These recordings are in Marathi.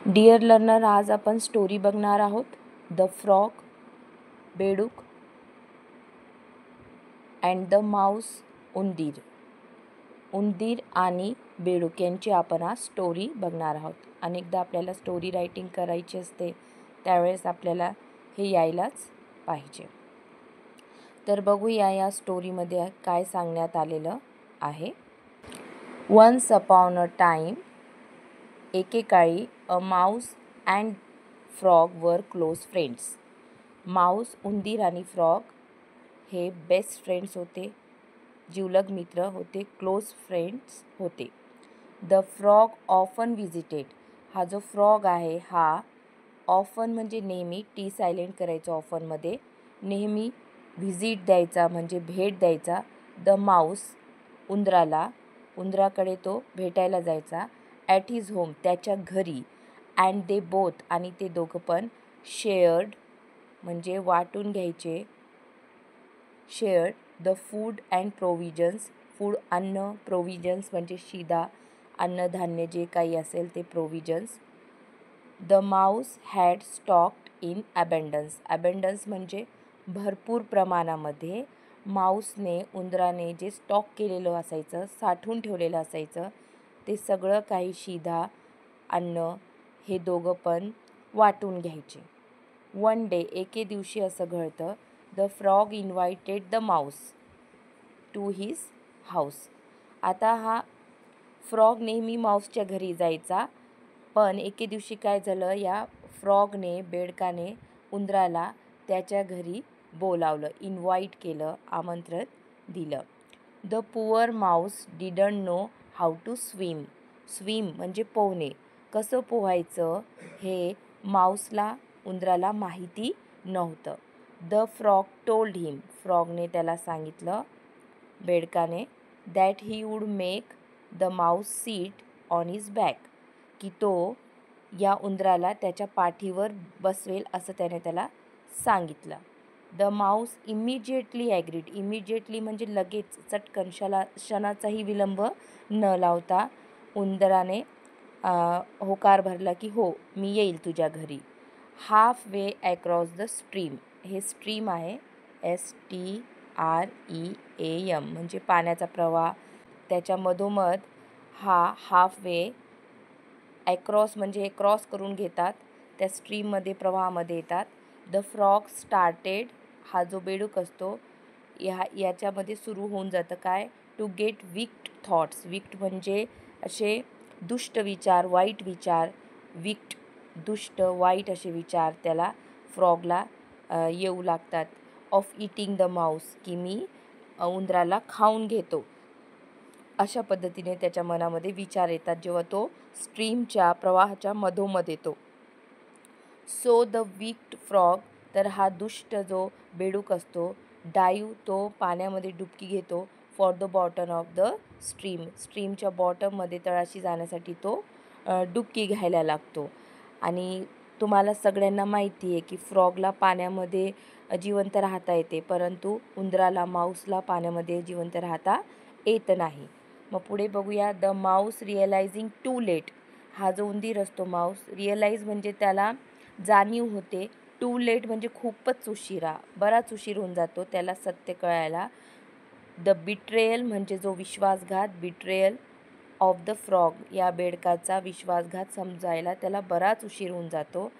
डिअर लर्नर, आज आपण स्टोरी बघणार आहोत. द फ्रॉग, बेडूक अँड द माऊस, उंदीर. उंदीर आणि बेडूक यांची आपण आज स्टोरी बघणार आहोत. अनेकदा आपल्याला स्टोरी रायटिंग करायची असते, त्यावेळेस आपल्याला हे यायलाच पाहिजे. तर बघूया या स्टोरीमध्ये काय सांगण्यात आलेलं आहे. वन्स अपॉन अ टाईम, एकेकाळी, अ माऊस अँड फ्रॉग वर क्लोज फ्रेंड्स. माऊस, उंदीर आणि फ्रॉग हे बेस्ट फ्रेंड्स होते, जिवलग मित्र होते, क्लोज फ्रेंड्स होते. The frog often visited. हा जो फ्रॉग आहे हा ऑफन म्हणजे नेहमी, टी सायलेंट करायचं ऑफनमध्ये, नेहमी व्हिजिट द्यायचा म्हणजे भेट द्यायचा. द माऊस, उंदराकडे तो भेटायला जायचा. ॲट हिज होम, त्याच्या घरी. अँड दे बोथ, आणि ते दोघं पण. शेअर्ड म्हणजे वाटून घ्यायचे. Shared the food and provisions. Food अन्न, प्रोव्हिजन्स म्हणजे शिदा, अन्नधान्य जे काही असेल ते provisions. The Mouse had stocked in abundance. Abundance म्हणजे भरपूर प्रमाणामध्ये. माऊसने, उंदराने जे स्टॉक केलेलं असायचं, साठवून ठेवलेलं असायचं, ते सगळं काही शिधा, अन्न हे दोघं पण वाटून घ्यायचे. वन डे, एके दिवशी असं घडतं. The frog invited the mouse to his house. आता हा फ्रॉग नेहमी माऊसच्या घरी जायचा, पण एके दिवशी काय झालं, या फ्रॉगने, बेडकाने उंदराला त्याच्या घरी बोलावलं, इन्व्हाइट केलं, आमंत्रण दिलं. The poor mouse didn't know how to swim. Swim म्हणजे पोहणे, कसं पोहायचं हे माऊसला, उंदराला माहिती नव्हतं. The frog told him. फ्रॉगने त्याला सांगितलं, बेडकाने, that he would make the mouse sit on his back, की तो या उंदराला त्याच्या पाठीवर बसवेल असं त्याने त्याला सांगितलं. The Mouse immediately agreed. Immediately म्हणजे लगेच, चटकन, क्षणाचाही विलंब न लावता उंदराने होकार भरला की हो, मी येईल तुझ्या घरी. Half way across the stream. हे स्ट्रीम आहे, STREAM म्हणजे पाण्याचा प्रवाह. त्याच्या मधोमध हा हाफ वे, ॲक्रॉस म्हणजे हे क्रॉस करून घेतात, त्या स्ट्रीममध्ये, प्रवाहामध्ये येतात. The frog started. हा जो बेडूक असतो याच्यामध्ये सुरू होऊन जातं काय, to get wicked thoughts. Wicked म्हणजे असे दुष्ट विचार, वाईट विचार. विक्ड, दुष्ट, वाईट असे विचार त्याला, फ्रॉगला येऊ लागतात. ऑफ इटिंग द माऊस, की मी उंदराला खाऊन घेतो, अशा पद्धतीने त्याच्या मनामध्ये विचार येतात जेव्हा तो स्ट्रीमच्या, प्रवाहाच्या मधोमध येतो. सो द विक्ड फ्रॉग, तर हा दुष्ट जो बेडूक असतो, डाईव्ह, तो पाण्यामध्ये डुबकी घेतो. For the bottom of the stream, स्ट्रीमच्या बॉटममध्ये, तळाशी जाण्यासाठी तो डुबकी घ्यायला लागतो. आणि तुम्हाला सगळ्यांना माहिती आहे की फ्रॉगला पाण्यामध्ये जिवंत राहता येते, परंतु उंदराला, माऊसला पाण्यामध्ये जिवंत राहता येत नाही. मग पुढे बघूया. The mouse realising too late. हा जो उंदीर असतो माऊस, रिअलाइज म्हणजे त्याला जाणीव होते, टू लेट म्हणजे खूपच उशिरा, बराच उशीर होऊन जातो त्याला सत्य कळायला. द बिट्रेयल म्हणजे जो विश्वासघात, बिट्रेयल ऑफ द फ्रॉग, या बेडकाचा विश्वासघात समजायला त्याला बराच उशीर होऊन जातो.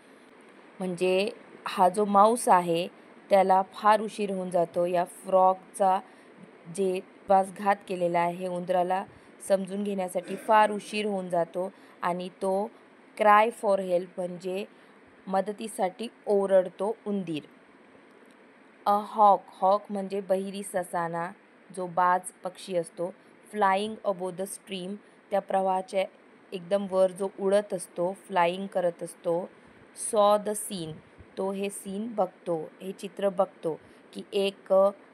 म्हणजे हा जो माऊस आहे त्याला फार उशीर होऊन जातो, या फ्रॉगचा जे विश्वासघात केलेला आहे उंदराला समजून घेण्यासाठी फार उशीर होऊन जातो. आणि तो क्राय फॉर हेल्प म्हणजे मदतीसाठी ओरडतो उंदीर. अ हॉक, हॉक म्हणजे बहिरी ससाना, जो बाज पक्षी असतो. फ्लाईंग अबो द स्ट्रीम, त्या प्रवाहाच्या एकदम वर जो उडत असतो, फ्लाईंग करत असतो. सॉ द सीन, तो हे सीन बघतो, हे चित्र बघतो, की एक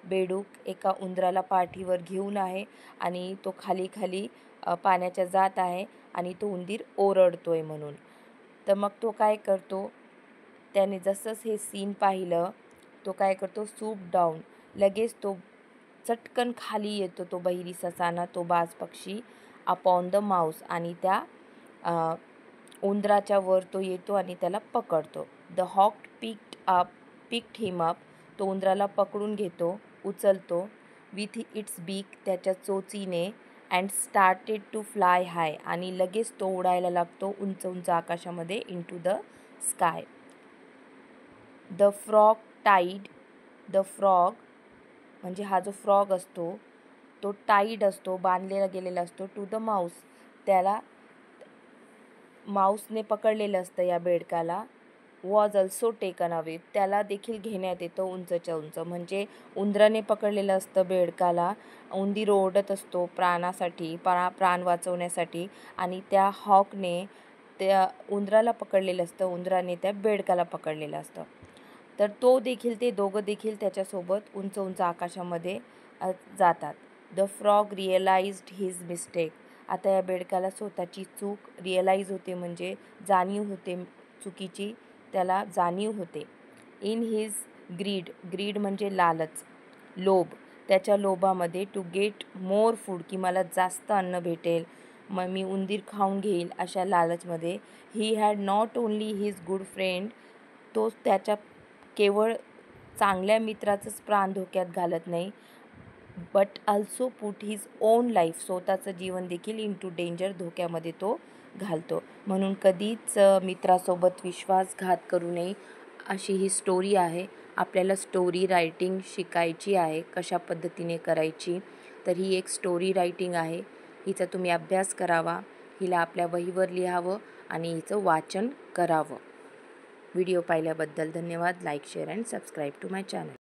बेडूक एका उंदराला पाठीवर घेऊन आहे आणि तो खाली खाली पाण्याच्या जात आहे आणि तो उंदीर ओरडतोय म्हणून. तर मग तो काय करतो, त्याने जसंच हे सीन पाहिलं, तो काय करतो, सूप डाऊन, लगेच तो चटकन खाली येतो, तो बहिरी ससाना, तो बाज पक्षी, अपॉन द माऊस, आणि त्या उंदराच्या वर तो येतो आणि त्याला पकडतो. The hawk picked him up. तो उंदराला पकडून घेतो, उचलतो. विथ इट्स बीक, त्याच्या चोचीने. And started to fly high, आणि लगेच तो उडायला लागतो उंच उंच आकाशामध्ये, into the sky. The frog tied. The frog म्हणजे हा जो फ्रॉग असतो तो टाईड असतो, बांधलेला गेलेला असतो, टू द माऊस. त्याला माऊसने पकडलेलं असतं या बेडकाला. Was also taken away. त्याला देखील घेण्यात येतं उंचच्या उंच. म्हणजे उंदराने पकडलेलं असतं बेडकाला. उंदीर ओरडत असतो प्राणासाठी, प्राण वाचवण्यासाठी, आणि त्या हॉकने त्या उंदराला पकडलेलं असतं, उंदराने त्या बेडकाला पकडलेलं असतं. तर तो देखील, ते दोघं देखील त्याच्यासोबत उंच उंच आकाशामध्ये जातात. The frog realised his mistake. आता या बेडकाला स्वतःची चूक रिअलाइज होते, म्हणजे जाणीव होते चुकीची, त्याला जाणीव होते. इन हिज ग्रीड म्हणजे लालच, लोभ. त्याच्या लोभामध्ये, टू गेट मोर फूड, की मला जास्त अन्न भेटेल, मग मी उंदीर खाऊन घेईल, अशा लालचमध्ये. He had not only his good friend. तो त्याच्या केवळ चांगल्या मित्राचंच प्राण धोक्यात घालत नाही, but also put his own life. स्वतःचं जीवन देखील इन टू डेंजर, धोक्यामध्ये तो घालतो. म्हणून कधीच मित्रासोबत विश्वासघात करू नये, अशी ही स्टोरी आहे. आपल्याला स्टोरी रायटिंग शिकायची आहे, कशा पद्धतीने करायची. तर ही एक स्टोरी रायटिंग आहे. हिचा तुम्ही अभ्यास करावा, हिला आपल्या वहीवर लिहावं आणि हिचं वाचन करावं. व्हिडिओ पाहिल्याबद्दल धन्यवाद. Like, share and subscribe to my channel.